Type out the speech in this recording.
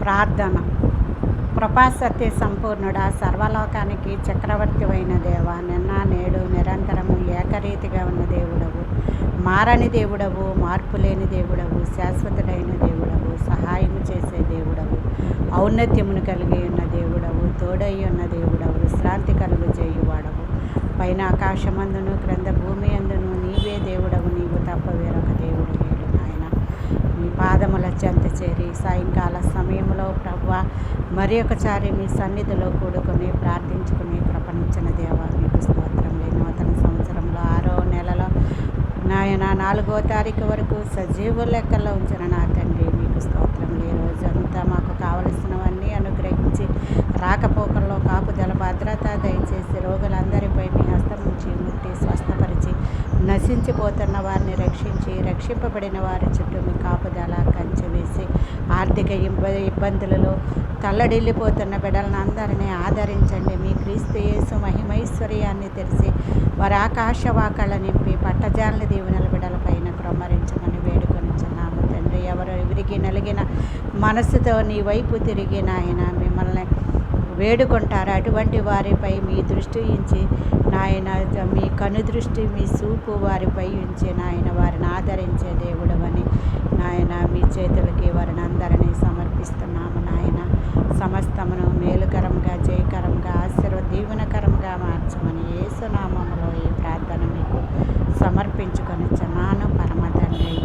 ప్రార్థన. కృపా సత్య సంపూర్ణుడా, సర్వలోకానికి చక్రవర్తివైన దేవ, నిన్న నేడు నిరంతరము ఏకరీతిగా ఉన్న దేవుడవు, మారని దేవుడవు, మార్పు లేని దేవుడవు, శాశ్వతుడైన దేవుడవు, సహాయము చేసే దేవుడవు, ఔన్నత్యమును కలిగి ఉన్న దేవుడవు, తోడై ఉన్న దేవుడవు, విశ్రాంతి కలుగు చేయువాడవు. పైన ఆకాశమందును క్రింద భూమి అందును నీవే దేవుడవు, నీవు తప్ప వేరొక దేవుడు లేడు నాయన. మీ పాదముల చెంత చేరి సాయంకాల సమయంలో ప్రభువా మరి ఒకసారి మీ సన్నిధిలో కూడుకొని ప్రార్థించుకుని కృపనిచ్చిన దేవ, మీకు స్తోత్రం. నూతన సంవత్సరంలో 6వ నెలలో నాయన 4వ తారీఖు వరకు సజీవ లెక్కల్లో ఉంచిన నా తండ్రి, మీకు స్తోత్రం. ఈ రోజంతా మాకు కావలసినవన్నీ అనుగ్రహించి రాకపోకల్లో కాపుదల భద్రత దయచేసి రోగులందరిపై మీ హస్తం నుంచి ముట్టి స్వస్థపరిచి నశించిపోతున్న వారిని రక్షించి రక్షింపబడిన వారి చుట్టూ మీ కాపుదల కంచె వేసి ఆర్థిక ఇబ్బందులలో తల్లడిల్లిపోతున్న బిడ్డలను అందరినీ ఆదరించండి. మీ క్రీస్తు యేసు మహిమైశ్వర్యాన్ని తెలిసి వారి ఆకాశవాకళ్ళ నింపి పట్టజాలని దీవెనల బిడ్డల పైన క్రమరించమని వేడుకొనిచున్నాము తండ్రి. ఎవరు విరిగి నలిగిన మనసుతో నీ వైపు తిరిగి నాయన మిమ్మల్ని వేడుకుంటారు, అటువంటి వారిపై మీ దృష్టి ఉంచి నాయన, మీ కనుదృష్టి మీ చూపు వారిపై ఉంచి నాయన వారిని ఆదరించే దేవుడవని నాయన మీ చేతులకి వారిని అందరినీ సమర్పిస్తున్నాము నాయన. సమస్తమును మేలుకరంగా జయకరంగా దీవెనకరంగా మార్చమని యేసు నామములో ఈ ప్రార్థన మీకు సమర్పించుకొని చున్నాను పరమ తండ్రి.